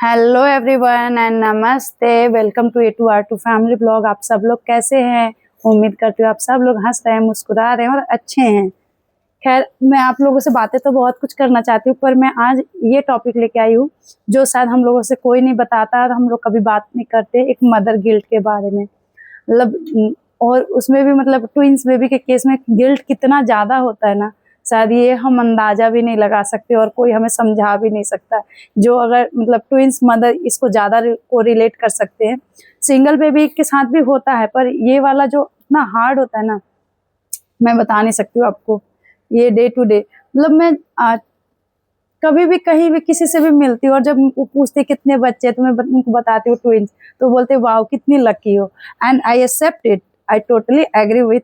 Hello everyone and नमस्ते। Welcome to A2R2 family blog. आप सब लोग कैसे हैं? उम्मीद करती हूँ आप सब लोग हंस रहे हैं, मुस्कुरा रहे हैं और अच्छे हैं। खैर, मैं आप लोगों से बातें तो बहुत कुछ करना चाहती हूँ, पर मैं आज ये टॉपिक लेके आई हूँ जो शायद हम लोगों से कोई नहीं बताता और हम लोग कभी बात नहीं करते, एक मदर गिल्ट के बारे में। मतलब और उसमें भी मतलब ट्विंस बेबी के केस में गिल्ट कितना ज़्यादा होता है ना, शायद ये हम अंदाजा भी नहीं लगा सकते और कोई हमें समझा भी नहीं सकता। जो अगर मतलब ट्विंस मदर इसको ज़्यादा को रिलेट कर सकते हैं। सिंगल बेबी के साथ भी होता है, पर ये वाला जो इतना हार्ड होता है ना, मैं बता नहीं सकती हूँ आपको। ये डे टू डे मतलब मैं कभी भी कहीं भी किसी से भी मिलती हूँ और जब वो पूछते कितने बच्चे तो मैं उनको बताती हूँ ट्विंस, तो बोलते वाओ कितनी लकी हो। And I accept it, I totally agree with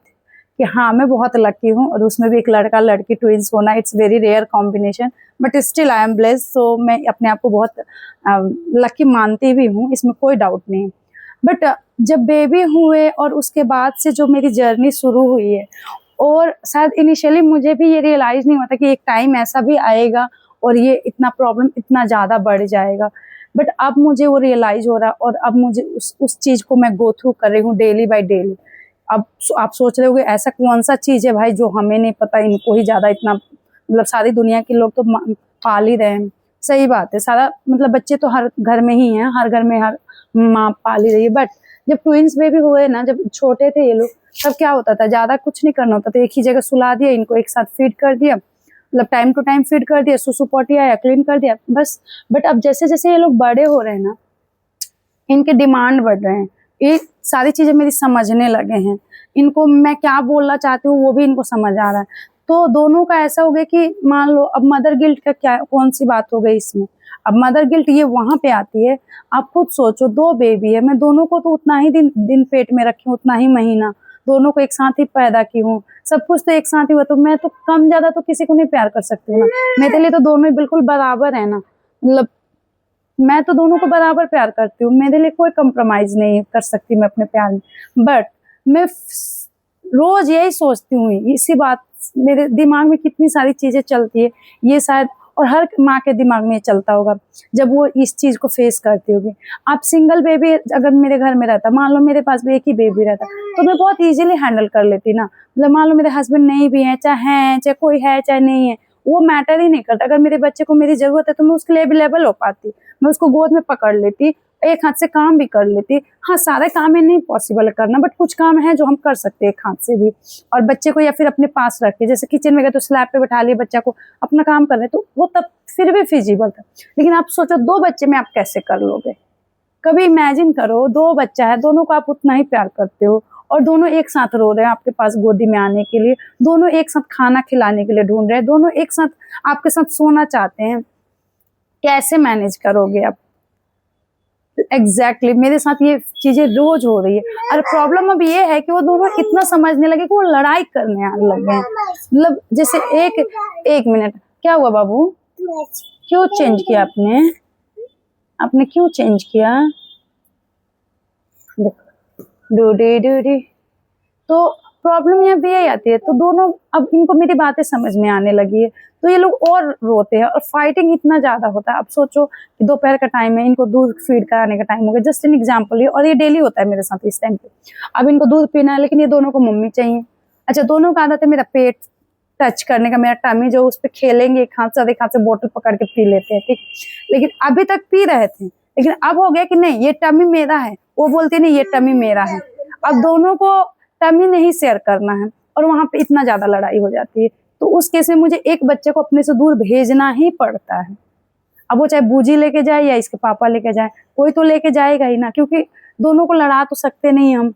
कि हाँ मैं बहुत लकी हूँ, और उसमें भी एक लड़का लड़की ट्विंस होना, it's very rare combination, but still I am blessed. So मैं अपने आप को बहुत लकी मानती भी हूँ, इसमें कोई डाउट नहीं। बट जब बेबी हुए और उसके बाद से जो मेरी जर्नी शुरू हुई है, और शायद इनिशियली मुझे भी ये रियलाइज नहीं हुआ था कि एक टाइम ऐसा भी आएगा और ये इतना प्रॉब्लम इतना ज़्यादा बढ़ जाएगा। बट अब मुझे वो रियलाइज हो रहा है, और अब मुझे उस चीज़ को मैं गो थ्रू कर रही हूँ डेली बाय डेली। अब आप सोच रहे होगे ऐसा कौन सा चीज़ है भाई जो हमें नहीं पता, इनको ही ज़्यादा इतना मतलब सारी दुनिया के लोग तो पाल ही रहे हैं। सही बात है, सारा मतलब बच्चे तो हर घर में ही हैं, हर घर में हर माँ पाल ही रही है। बट जब ट्विंस बेबी हुए ना, जब छोटे थे ये लोग, तब क्या होता था, ज़्यादा कुछ नहीं करना होता था, एक ही जगह सुला दिया, इनको एक साथ फीड कर दिया, मतलब टाइम टू टाइम फीड कर दिया, सुसु पोटी आया क्लीन कर दिया बस। बट अब जैसे जैसे ये लोग बड़े हो रहे हैं ना, इनके डिमांड बढ़ रहे हैं, ये सारी चीजें मेरी समझने लगे हैं, इनको मैं क्या बोलना चाहती हूँ वो भी इनको समझ आ रहा है। तो दोनों का ऐसा हो गया कि मान लो अब मदर गिल्ट का क्या कौन सी बात हो गई इसमें। अब मदर गिल्ट ये वहां पे आती है, आप खुद सोचो, दो बेबी है, मैं दोनों को तो उतना ही दिन दिन पेट में रखी हूँ, उतना ही महीना, दोनों को एक साथ ही पैदा की हूँ, सब कुछ तो एक साथ ही हुआ, तो मैं तो कम ज्यादा तो किसी को नहीं प्यार कर सकती हूँ ना। मेरे लिए तो दोनों ही बिल्कुल बराबर है ना, मतलब मैं तो दोनों को बराबर प्यार करती हूँ, मेरे लिए कोई कंप्रोमाइज नहीं कर सकती मैं अपने प्यार में। बट मैं रोज यही सोचती हूँ, इसी बात मेरे दिमाग में कितनी सारी चीजें चलती है, ये शायद और हर माँ के दिमाग में चलता होगा जब वो इस चीज को फेस करती होगी। आप सिंगल बेबी अगर मेरे घर में रहता, मान लो मेरे पास भी एक ही बेबी रहता, तो मैं बहुत इजीली हैंडल कर लेती ना। मतलब मान लो मेरे हस्बैंड नहीं भी है, चाहे कोई है चाहे नहीं है, वो मैटर ही नहीं करता। अगर मेरे बच्चे को मेरी जरूरत है तो मैं उसके लिए अवेलेबल हो पाती, मैं उसको गोद में पकड़ लेती, एक हाथ से काम भी कर लेती। हाँ, सारे काम है नहीं पॉसिबल करना, बट कुछ काम है जो हम कर सकते हैं एक हाथ से भी। और बच्चे को या फिर अपने पास रख के, जैसे किचन में गए तो स्लैब पे बैठा लिए बच्चा को, अपना काम कर रहे, तो वो तब फिर भी फिजिबल था। लेकिन आप सोचो दो बच्चे में आप कैसे कर लोगे? कभी इमेजिन करो, दो बच्चा है, दोनों को आप उतना ही प्यार करते हो, और दोनों एक साथ रो रहे हैं आपके पास गोदी में आने के लिए, दोनों एक साथ खाना खिलाने के लिए ढूंढ रहे हैं, दोनों एक साथ आपके साथ सोना चाहते हैं, कैसे मैनेज करोगे आप? एग्जैक्टली मेरे साथ ये चीजें रोज हो रही है। और प्रॉब्लम अब ये है कि वो दोनों इतना समझने लगे कि वो लड़ाई करने आने लग गए हैं। मतलब जैसे एक मिनट, क्या हुआ बाबू? क्यों चेंज किया आपने? आपने क्यों चेंज किया? देखो, डूडी डूडी। तो प्रॉब्लम यहाँ भी यही आती है, तो दोनों अब इनको मेरी बातें समझ में आने लगी है, तो ये लोग और रोते हैं और फाइटिंग इतना ज्यादा होता है। अब सोचो कि दोपहर का टाइम है, इनको दूध फीड कराने का टाइम हो गया, जस्ट एन एग्जांपल है, और ये डेली होता है मेरे साथ इस टाइम पे। अब इनको दूध पीना है, लेकिन ये दोनों को मम्मी चाहिए। अच्छा, दोनों का आदत है मेरा पेट टच करने का, मेरा टमी जो उस पर खेलेंगे, एक हाथ से एक हाथ से बोतल पकड़ के पी लेते हैं, ठीक। लेकिन अभी तक पी रहे थे, लेकिन अब हो गया कि नहीं ये टमी मेरा है, वो बोलते नहीं ये टमी मेरा है। अब दोनों को टमी नहीं शेयर करना है, और वहां पे इतना ज्यादा लड़ाई हो जाती है। तो उस केस में मुझे एक बच्चे को अपने से दूर भेजना ही पड़ता है। अब वो चाहे बूजी लेके जाए या इसके पापा लेके जाए, कोई तो लेके जाएगा ही ना, क्योंकि दोनों को लड़ा तो सकते नहीं हम।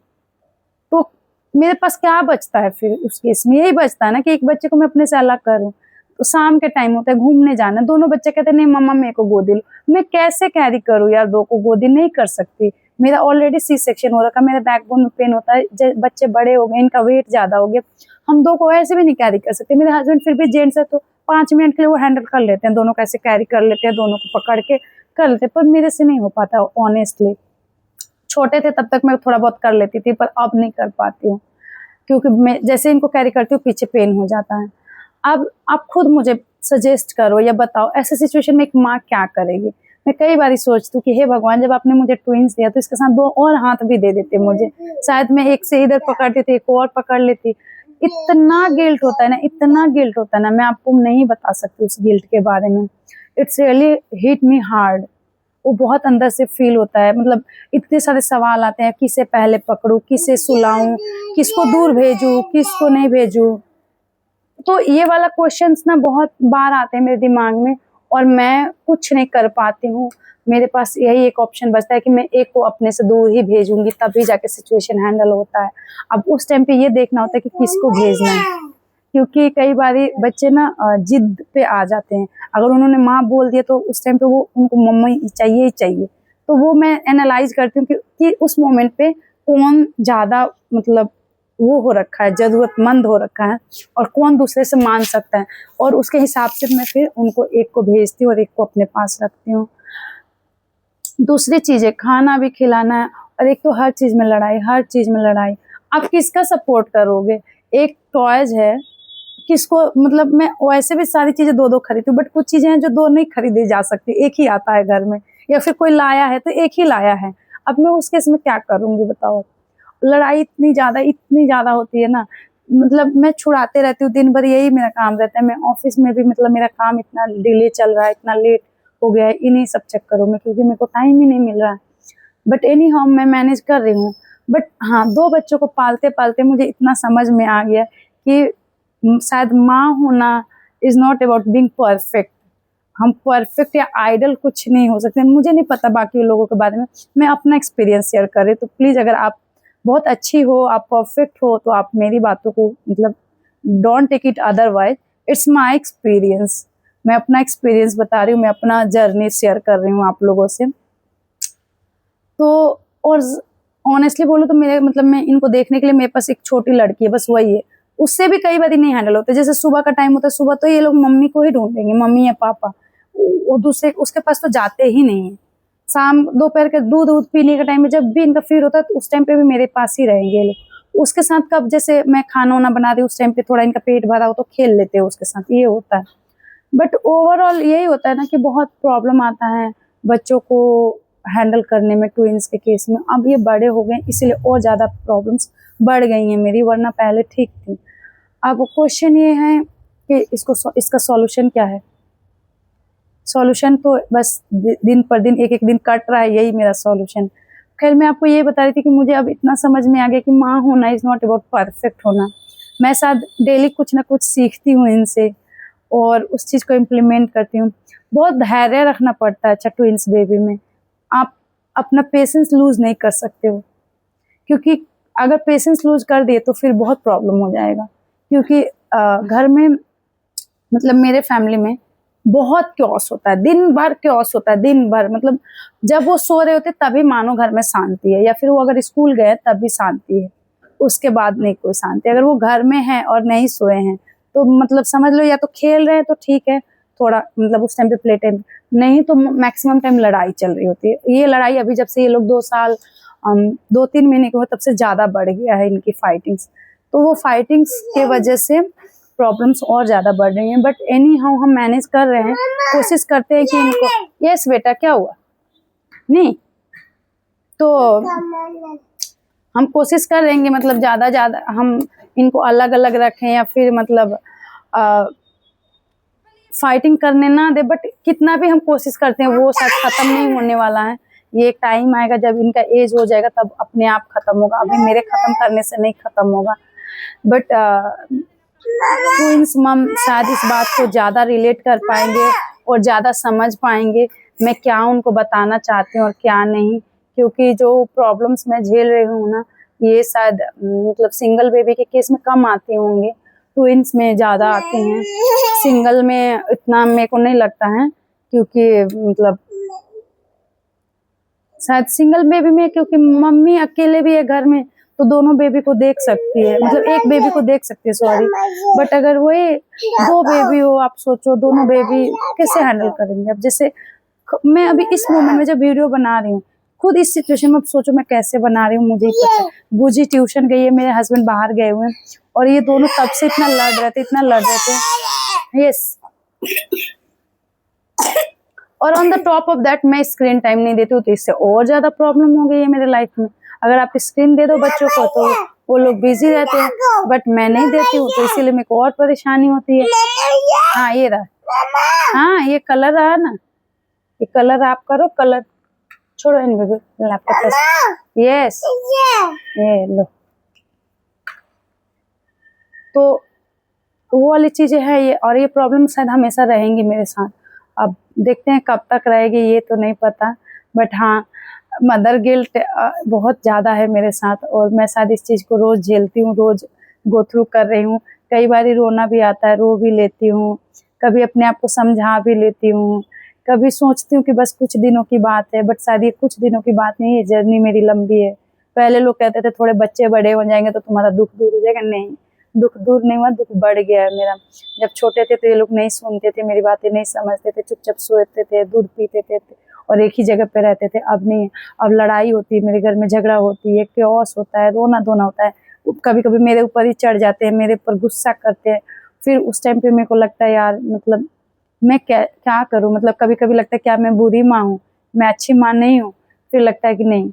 तो मेरे पास क्या बचता है फिर उस केस में? यही बचता है ना कि एक बच्चे को मैं अपने से अलग करूं। तो शाम के टाइम होता है, घूमने जाना, दोनों बच्चे कहते हैं नहीं मम्मा मेरे को गोदी लो, मैं कैसे कैरी करूं यार, दो को गोदी नहीं कर सकती। मेरा ऑलरेडी सी सेक्शन हो रखा, मेरे बैकबोन में पेन होता है, बच्चे बड़े हो गए, इनका वेट ज्यादा हो गया, हम दो को ऐसे भी नहीं कैरी कर सकते। मेरे हस्बैंड फिर भी जेंट्स है, तो 5 मिनट के लिए वो हैंडल कर लेते हैं, दोनों को ऐसे कैरी कर लेते हैं, दोनों को पकड़ के कर लेते हैं, पर मेरे से नहीं हो पाता ऑनेस्टली। छोटे थे तब तक मैं थोड़ा बहुत कर लेती थी, पर अब नहीं कर पाती हूँ, क्योंकि मैं जैसे इनको कैरी करती हूँ पीछे पेन हो जाता है। अब आप खुद मुझे सजेस्ट करो या बताओ, ऐसे सिचुएशन में एक माँ क्या करेगी? मैं कई बार सोचती हूँ कि हे भगवान, जब आपने मुझे ट्विंस दिया तो इसके साथ 2 और हाथ भी दे देते मुझे, शायद मैं एक से इधर पकड़ती थी, एक और पकड़ लेती। इतना गिल्ट होता है ना, इतना गिल्ट होता है ना, मैं आपको नहीं बता सकती उस गिल्ट के बारे में। It's really hit me hard. वो बहुत अंदर से फील होता है। मतलब इतने सारे सवाल आते हैं, किसे पहले पकड़ूं, किसे सुलाऊं, किसको दूर भेजूं, किसको नहीं भेजूं। तो ये वाला क्वेश्चंस ना बहुत बार आते हैं मेरे दिमाग में, और मैं कुछ नहीं कर पाती हूँ। मेरे पास यही एक ऑप्शन बचता है कि मैं एक को अपने से दूर ही भेजूंगी, तभी जाके सिचुएशन हैंडल होता है। अब उस टाइम पे ये देखना होता है कि किसको भेजना है, क्योंकि कई बार बच्चे ना जिद पे आ जाते हैं। अगर उन्होंने माँ बोल दिया तो उस टाइम पे वो उनको मम्मी चाहिए ही चाहिए। तो वो मैं एनालाइज करती हूँ कि उस मोमेंट पे कौन ज्यादा मतलब वो हो रखा है, जरूरतमंद हो रखा है, और कौन दूसरे से मांग सकता है, और उसके हिसाब से मैं फिर उनको एक को भेजती हूँ और एक को अपने पास रखती हूँ। दूसरी चीज है, खाना भी खिलाना है, और एक तो हर चीज में लड़ाई, हर चीज में लड़ाई। आप किसका सपोर्ट करोगे? एक टॉयज है, किसको मतलब मैं वैसे भी सारी चीजें 2-2 खरीदती हूँ, बट कुछ चीजें हैं जो 2 नहीं खरीदी जा सकती, एक ही आता है घर में, या फिर कोई लाया है तो एक ही लाया है। अब मैं उस केस में क्या करूंगी बताओ? लड़ाई इतनी ज्यादा होती है ना, मतलब मैं छुड़ाते रहती हूँ दिन भर, यही मेरा काम रहता है। मैं ऑफिस में भी मतलब मेरा काम इतना डिले चल रहा है, इतना लेट हो गया है इन्हीं सब चक्करों में, क्योंकि मेरे को टाइम ही नहीं मिल रहा है। बट एनी हाउ मैं मैनेज कर रही हूँ। बट हाँ, 2 बच्चों को पालते पालते मुझे इतना समझ में आ गया कि शायद माँ होना is not about being perfect. हम परफेक्ट या आइडल कुछ नहीं हो सकते। मुझे नहीं पता बाकी लोगों के बारे में, मैं अपना एक्सपीरियंस शेयर कर रही हूँ। तो प्लीज, अगर आप बहुत अच्छी हो, आप परफेक्ट हो, तो आप मेरी बातों को मतलब don't take it otherwise. It's my experience, मैं अपना एक्सपीरियंस बता रही हूँ, मैं अपना जर्नी शेयर कर रही हूँ आप लोगों से। तो और ऑनेस्टली बोलूँ तो मेरे मतलब मैं इनको देखने के लिए मेरे पास एक छोटी लड़की है, बस वही है। उससे भी कई बार नहीं हैंडल होते। जैसे सुबह का टाइम होता है, सुबह तो ये लोग मम्मी को ही ढूंढेंगे, मम्मी या पापा, वो दूसरे उसके पास तो जाते ही नहीं है। शाम दोपहर के दूध पीने के टाइम में जब भी इनका फील होता है, तो उस टाइम पे भी मेरे पास ही रहेंगे ये लोग। उसके साथ कब जैसे मैं खाना वाना बना रही हूँ, उस टाइम पे थोड़ा इनका पेट भरा हो तो खेल लेते हैं उसके साथ, ये होता है। बट ओवरऑल यही होता है ना कि बहुत प्रॉब्लम आता है बच्चों को हैंडल करने में, ट्विंस के केस में। अब ये बड़े हो गए इसलिए और ज़्यादा प्रॉब्लम्स बढ़ गई हैं मेरी, वरना पहले ठीक थी। अब क्वेश्चन ये है कि इसका सॉल्यूशन क्या है? सॉल्यूशन तो बस दिन पर दिन एक दिन कट रहा है, यही मेरा सॉल्यूशन। खैर, मैं आपको ये बता रही थी कि मुझे अब इतना समझ में आ गया कि माँ होना इज़ नॉट अबाउट परफेक्ट होना। मैं शायद डेली कुछ ना कुछ सीखती हूँ इनसे, और उस चीज़ को इम्प्लीमेंट करती हूँ। बहुत धैर्य रखना पड़ता है ट्विंस बेबी में। आप अपना पेशेंस लूज नहीं कर सकते हो, क्योंकि अगर पेशेंस लूज कर दिए तो फिर बहुत प्रॉब्लम हो जाएगा। क्योंकि घर में मतलब मेरे फैमिली में बहुत क्योस होता है, दिन भर क्योस होता है, दिन भर। मतलब जब वो सो रहे होते तभी मानो घर में शांति है, या फिर वो अगर स्कूल गए तब भी शांति है, उसके बाद नहीं कोई शांति। अगर वो घर में है और नहीं सोए हैं तो मतलब समझ लो, या तो खेल रहे हैं तो ठीक है, थोड़ा मतलब उस टाइम पे प्ले टाइम, नहीं तो मैक्सिमम टाइम लड़ाई चल रही होती है। ये लड़ाई अभी जब से ये लोग 2 साल 2-3 महीने के हुए तब से ज्यादा बढ़ गया है इनकी फाइटिंग्स। तो वो फाइटिंग्स के वजह से प्रॉब्लम्स और ज्यादा बढ़ रही हैं। बट एनी हाउ हम मैनेज कर रहे हैं, कोशिश करते हैं कि इनको, यस बेटा क्या हुआ, नहीं तो हम कोशिश कर रहेंगे मतलब ज्यादा हम इनको अलग अलग रखें, या फिर मतलब फाइटिंग करने ना दे। बट कितना भी हम कोशिश करते हैं वो शायद खत्म नहीं होने वाला है। ये एक टाइम आएगा जब इनका एज हो जाएगा तब अपने आप खत्म होगा, अभी मेरे खत्म करने से नहीं खत्म होगा। बट ट्विंस मम शायद इस बात को ज़्यादा रिलेट कर पाएंगे और ज़्यादा समझ पाएंगे मैं क्या उनको बताना चाहती हूँ और क्या नहीं। क्योंकि जो प्रॉब्लम्स मैं झेल रही हूँ ना, ये शायद मतलब सिंगल बेबी के केस में कम आती होंगी, ट्विंस में ज़्यादा आती हैं। सिंगल में इतना मेरे को नहीं लगता है, क्योंकि मतलब शायद सिंगल बेबी में, क्योंकि मम्मी अकेले भी है घर में तो दोनों बेबी को देख सकती है, मतलब एक बेबी को देख सकती है, सॉरी। बट अगर वही 2 बेबी हो, आप सोचो दोनों बेबी कैसे हैंडल करेंगे। अब जैसे मैं अभी इस मोमेंट में जब वीडियो बना रही हूँ, खुद इस सिचुएशन में अब सोचो मैं कैसे बना रही हूँ, मुझे ही पता है। बूजी ट्यूशन गई है, मेरे हस्बैंड बाहर गए हुए हैं, और ये दोनों तब से इतना लड़ रहे थे, इतना लड़ रहे थे। यस, और on the top of that मैं स्क्रीन टाइम नहीं देती हूँ, तो इससे और ज्यादा प्रॉब्लम हो गई है मेरे लाइफ में। अगर आप स्क्रीन दे दो बच्चों को तो वो लोग बिजी रहते हैं, बट मैं नहीं देती हूँ, तो इसीलिए मेरे को और परेशानी होती है। हाँ ये रहा, हाँ ये कलर रहा ना, ये कलर आप करो, कलर छोड़ो इन बेबी, लैपटॉप यस ये लो। तो वो वाली चीजें हैं ये, और ये प्रॉब्लम शायद हमेशा रहेंगी मेरे साथ। अब देखते हैं कब तक रहेगी ये तो नहीं पता, बट हाँ मदर गिल्ट बहुत ज़्यादा है मेरे साथ, और मैं शायद इस चीज़ को रोज़ झेलती हूँ, रोज़ गो थ्रू कर रही हूँ। कई बार रोना भी आता है, रो भी लेती हूँ, कभी अपने आप को समझा भी लेती हूँ, कभी सोचती हूँ कि बस कुछ दिनों की बात है, बट शायद ये कुछ दिनों की बात नहीं है, जर्नी मेरी लंबी है। पहले लोग कहते थे थोड़े बच्चे बड़े हो जाएंगे तो तुम्हारा दुख दूर हो जाएगा, नहीं दुख दूर नहीं हुआ, दुख बढ़ गया है मेरा। जब छोटे थे तो ये लोग नहीं सुनते थे, मेरी बातें नहीं समझते थे, चुपचाप सोते थे, दूध पीते थे और एक ही जगह पे रहते थे। अब नहीं, अब लड़ाई होती है मेरे घर में, झगड़ा होती है, क्योस होता है, रोना धोना होता है, कभी कभी मेरे ऊपर ही चढ़ जाते हैं, मेरे ऊपर गुस्सा करते हैं। फिर उस टाइम पे मेरे को लगता है यार मतलब मैं क्या करूं, मतलब कभी कभी लगता है क्या मैं बुरी माँ हूँ, मैं अच्छी माँ नहीं हूँ। फिर लगता है कि नहीं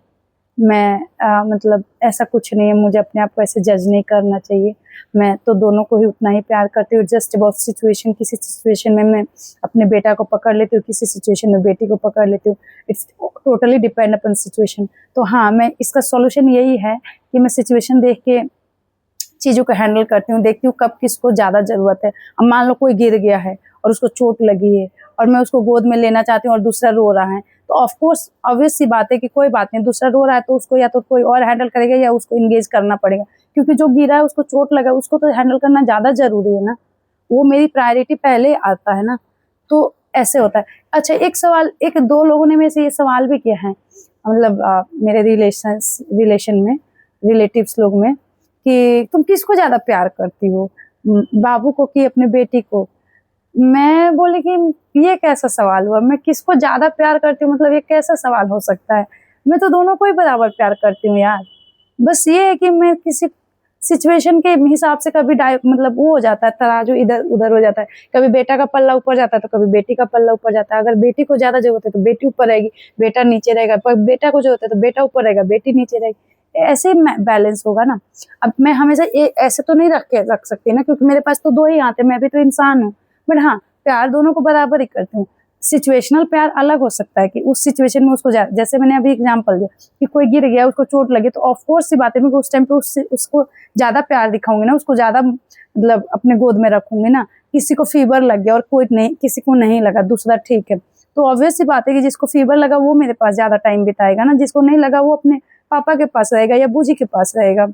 मैं मतलब ऐसा कुछ नहीं है, मुझे अपने आप को ऐसे जज नहीं करना चाहिए। मैं तो दोनों को ही उतना ही प्यार करती हूँ, जस्ट अबाउट सिचुएशन, किसी सिचुएशन में मैं अपने बेटा को पकड़ लेती हूँ, किसी सिचुएशन में बेटी को पकड़ लेती हूँ। It's totally depend upon situation. तो हाँ, मैं इसका सॉल्यूशन यही है कि मैं सिचुएशन देख के चीज़ों को हैंडल करती हूँ, देखती हूँ कब किसको ज़्यादा ज़रूरत है। अब मान लो कोई गिर गया है और उसको चोट लगी है और मैं उसको गोद में लेना चाहती हूँ और दूसरा रो रहा है, तो ऑफ कोर्स ऑब्वियस सी बात है कि कोई बात नहीं, दूसरा रो रहा है तो उसको या तो कोई और हैंडल करेगा या उसको इंगेज करना पड़ेगा, क्योंकि जो गिरा है उसको चोट लगा, उसको तो हैंडल करना ज़्यादा ज़रूरी है ना, वो मेरी प्रायोरिटी पहले आता है ना। तो ऐसे होता है। अच्छा एक सवाल, एक दो लोगों ने मेरे से ये सवाल भी किया है, मतलब मेरे रिलेशन में, रिलेटिव्स लोग में, कि तुम किसको ज़्यादा प्यार करती हो, बाबू को कि अपने बेटी को। मैं बोली कि ये कैसा सवाल हुआ, मैं किसको ज़्यादा प्यार करती हूँ, मतलब ये कैसा सवाल हो सकता है। मैं तो दोनों को ही बराबर प्यार करती हूँ यार। बस ये है कि मैं किसी सिचुएशन के हिसाब से कभी मतलब वो हो जाता है, तराजू इधर उधर हो जाता है, कभी बेटा का पल्ला ऊपर जाता है तो कभी बेटी का पल्ला ऊपर जाता है। अगर बेटी को ज़्यादा जरूरत है तो बेटी ऊपर रहेगी, बेटा नीचे रहेगा, पर बेटा को जरूरत है तो बेटा ऊपर रहेगा, बेटी नीचे रहेगी, ऐसे बैलेंस होगा ना। अब मैं हमेशा ऐसे तो नहीं रख सकती ना, क्योंकि मेरे पास तो दो ही हाथ है, मैं भी तो इंसान हूँ। बट हाँ, प्यार दोनों को बराबर ही करती हूँ। सिचुएशनल प्यार अलग हो सकता है कि उस सिचुएशन में उसको जैसे मैंने अभी एग्जांपल दिया कि कोई गिर गया, उसको चोट लगी, तो ऑफ कोर्स सी बात है मैं उस टाइम पे उसको ज्यादा प्यार दिखाऊंगी ना, उसको ज्यादा मतलब अपने गोद में रखूंगी ना। किसी को फीवर लग गया और कोई नहीं, किसी को नहीं लगा, दूसरा ठीक है, तो ऑब्वियस सी बात है कि जिसको फीवर लगा वो मेरे पास ज्यादा टाइम बिताएगा ना, जिसको नहीं लगा वो अपने पापा के पास रहेगा या बूजी के पास रहेगा।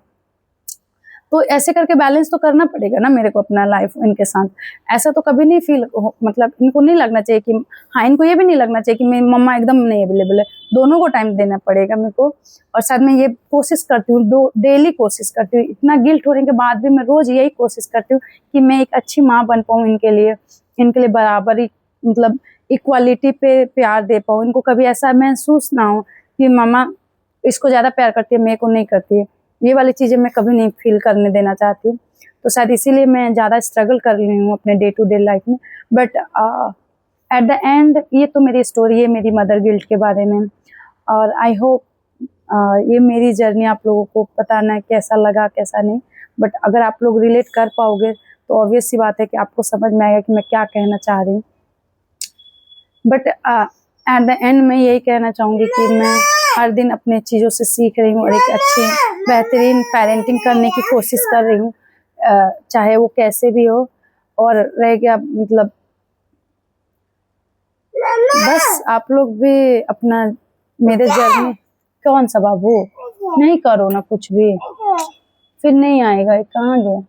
तो ऐसे करके बैलेंस तो करना पड़ेगा ना मेरे को अपना लाइफ इनके साथ। ऐसा तो कभी नहीं फील, मतलब इनको नहीं लगना चाहिए कि, हाँ इनको ये भी नहीं लगना चाहिए कि मेरी मम्मा एकदम नहीं अवेलेबल है। दोनों को टाइम देना पड़ेगा मेरे को। और साथ में ये कोशिश करती हूँ, डेली कोशिश करती हूँ, इतना गिल्ट होने के बाद भी मैं रोज यही कोशिश करती हूँ कि मैं एक अच्छी माँ बन पाऊँ इनके लिए बराबरी, मतलब इक्वालिटी पे प्यार दे पाऊँ। इनको कभी ऐसा महसूस ना हो कि मम्मा इसको ज्यादा प्यार करती है, मेरे को नहीं करती है। ये वाली चीज़ें मैं कभी नहीं फील करने देना चाहती हूँ। तो शायद इसीलिए मैं ज़्यादा स्ट्रगल कर रही हूँ अपने डे टू डे लाइफ में। बट एट द एंड ये तो मेरी स्टोरी है मेरी मदर गिल्ट के बारे में, और आई होप ये मेरी जर्नी आप लोगों को बताना कैसा लगा कैसा नहीं। बट अगर आप लोग रिलेट कर पाओगे तो ऑब्वियस सी बात है कि आपको समझ में आएगा कि मैं क्या कहना चाह रही हूँ। बट एट द एंड मैं यही कहना चाहूँगी कि मैं हर दिन अपने चीज़ों से सीख रही हूँ और एक अच्छी बेहतरीन पेरेंटिंग करने की कोशिश कर रही हूँ, चाहे वो कैसे भी हो। और रह गया मतलब बस आप लोग भी अपना मेरे जर्नी, कौन सा बाबू, नहीं करो ना कुछ भी, फिर नहीं आएगा, कहाँ गया।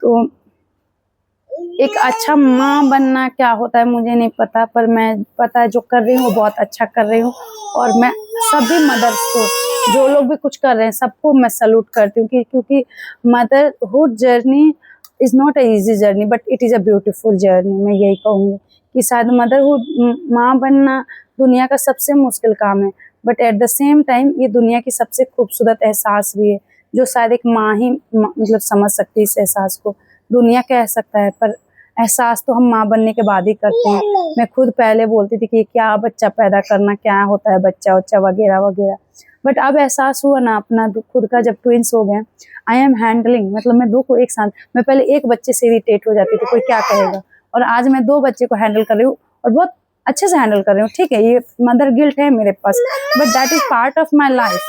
तो एक अच्छा माँ बनना क्या होता है मुझे नहीं पता, पर मैं पता है जो कर रही हूँ वो बहुत अच्छा कर रही हूँ। और मैं सभी मदर्स को, जो लोग भी कुछ कर रहे हैं, सबको मैं सल्यूट करती हूँ, क्योंकि motherhood journey is not a easy journey but it is a beautiful journey. मैं यही कहूँगी कि शायद मदरहुड माँ बनना दुनिया का सबसे मुश्किल काम है, but at the same time ये दुनिया की सबसे खूबसूरत एहसास भी है, जो शायद एक माँ ही मतलब समझ सकती है इस एहसास को। दुनिया कह सकता है पर एहसास तो हम माँ बनने के बाद ही करते हैं। मैं खुद पहले बोलती थी कि क्या बच्चा पैदा करना, क्या होता है बच्चा वच्चा वगैरह वगैरह, बट अब एहसास हुआ ना अपना खुद का, जब ट्विंस हो गए आई एम हैंडलिंग, मतलब मैं 2 को एक साथ, मैं पहले एक बच्चे से इरिटेट हो जाती थी कोई क्या कहेगा, और आज मैं 2 बच्चे को हैंडल कर रही हूँ और बहुत अच्छे से हैंडल कर रही हूँ। ठीक है, ये मदर गिल्ट है मेरे पास, but that is part of my life.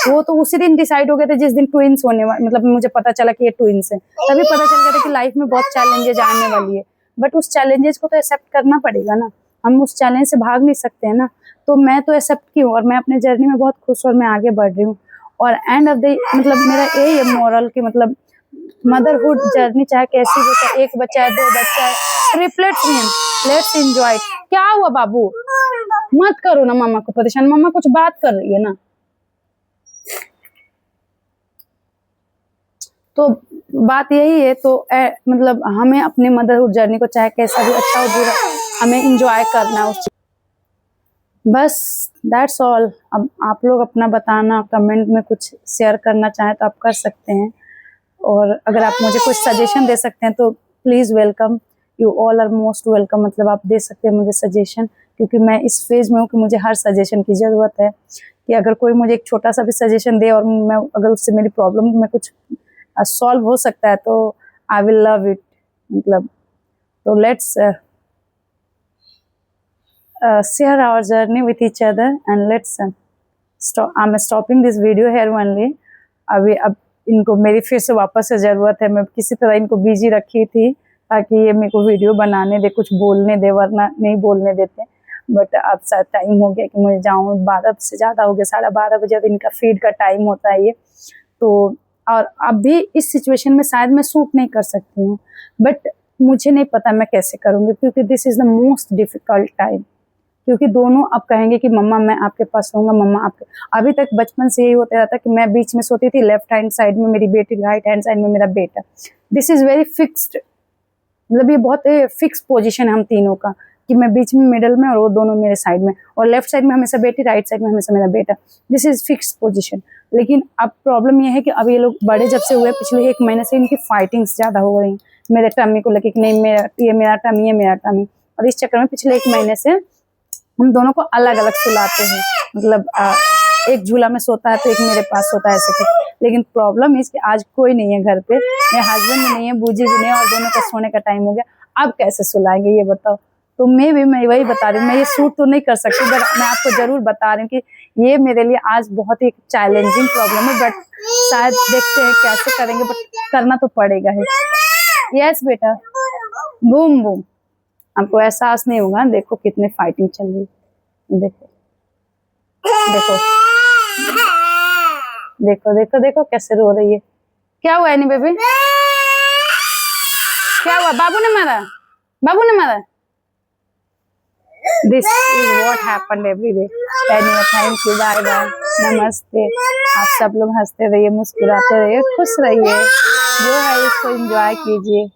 वो तो उसी दिन डिसाइड हो गए थे जिस दिन ट्विंस होने वाले, मतलब मुझे पता चला कि ये ट्विंस है, तभी पता चल गया था कि लाइफ में बहुत चैलेंजेस आने वाली है, बट उस चैलेंजेस को तो एक्सेप्ट करना पड़ेगा ना, हम उस चैलेंज से भाग नहीं सकते हैं ना। तो मैं तो एक्सेप्ट की हूँ और मैं अपने जर्नी में बहुत खुश और मैं आगे बढ़ रही हूँ। और एंड ऑफ द, मतलब मेरा यही है मोरल कि मतलब मदरहुड जर्नी चाहे कैसी हो, चाहे 1 बच्चा है 2 बच्चा है, ट्रिपलेट्स में लेट्स एंजॉय। क्या हुआ बाबू, मत करो ना मामा को परेशान, मामा कुछ बात कर रही है ना। तो बात यही है, तो मतलब हमें अपने मदरहुड जर्नी को चाहे कैसा भी अच्छा हो बुरा, हमें एंजॉय करना है उस चीज। बस दैट्स ऑल। अब आप लोग अपना बताना, कमेंट में कुछ शेयर करना चाहें तो आप कर सकते हैं, और अगर आप मुझे कुछ सजेशन दे सकते हैं तो please welcome, you all are most welcome, मतलब आप दे सकते हैं मुझे सजेशन, क्योंकि मैं इस फेज में हूँ कि मुझे हर सजेशन की ज़रूरत है, कि अगर कोई मुझे एक छोटा सा भी सजेशन दे और मैं अगर उससे मेरी प्रॉब्लम में कुछ सॉल्व हो सकता है तो आई विल लव इट, मतलब। तो let's share our journey with each other and let's I'm stopping this video here only। अभी अब इनको मेरी फिर से वापस से ज़रूरत है, मैं किसी तरह इनको बिजी रखी थी ताकि ये मेरे को वीडियो बनाने दे, कुछ बोलने दे, वरना नहीं बोलने देते। बट अब शायद टाइम हो गया कि मुझे जाऊँ, 12 से ज़्यादा हो गया, 12:30 बजे तो इनका फीड का टाइम होता है ये। तो और अब भी इस सिचुएशन में शायद मैं सूट नहीं कर सकती हूँ, बट मुझे नहीं पता मैं कैसे करूँगी, क्योंकि this is the most difficult time, क्योंकि दोनों अब कहेंगे कि मम्मा मैं आपके पास रहूँगा, मम्मा आपके। अभी तक बचपन से यही होता रहता कि मैं बीच में सोती थी, लेफ्ट हैंड साइड में मेरी बेटी, राइट हैंड साइड में मेरा बेटा। दिस इज़ वेरी फिक्स्ड, मतलब ये बहुत फिक्स पोजीशन है हम तीनों का, कि मैं बीच में मिडल में और वो दोनों मेरे साइड में, और लेफ्ट साइड में हमेशा बेटी, राइट साइड में हमेशा मेरा बेटा। This is fix position. लेकिन अब प्रॉब्लम ये है कि अब ये लोग बड़े जब से हुए, पिछले 1 महीने से इनकी फाइटिंग्स ज़्यादा हो रही, मेरे टमी को लेके कि नहीं मेरा ये मेरा टमी है, मेरा टमी। और इस चक्कर में पिछले 1 महीने से हम दोनों को अलग अलग सुलाते हैं, मतलब एक झूला में सोता है तो एक मेरे पास सोता है, ऐसे के। लेकिन प्रॉब्लम इसकी आज कोई नहीं है घर पे, मेरे हस्बैंड भी नहीं है, बूजी भी नहीं है, और दोनों का सोने का टाइम हो गया। अब कैसे सुलाएंगे ये बताओ। तो मैं वही बता रही हूँ, मैं ये सूट तो नहीं कर सकती, बट मैं आपको जरूर बता रही हूँ कि ये मेरे लिए आज बहुत ही चैलेंजिंग प्रॉब्लम है, बट शायद देखते हैं कैसे करेंगे, बट करना तो पड़ेगा ही। यस बेटा, बूम बूम। आपको एहसास नहीं होगा, देखो कितने फाइटिंग चल रही है, देखो देखो देखो देखो देखो कैसे रो रही है। क्या हुआ एनी बेबी, क्या हुआ, बाबू ने मारा, बाबू ने मारा। This is what happened every day. Anyway, thank you, bye bye, नमस्ते। आप सब लोग हंसते रहिए, मुस्कुराते रहिए, खुश रहिए, जो है इसको एंजॉय कीजिए।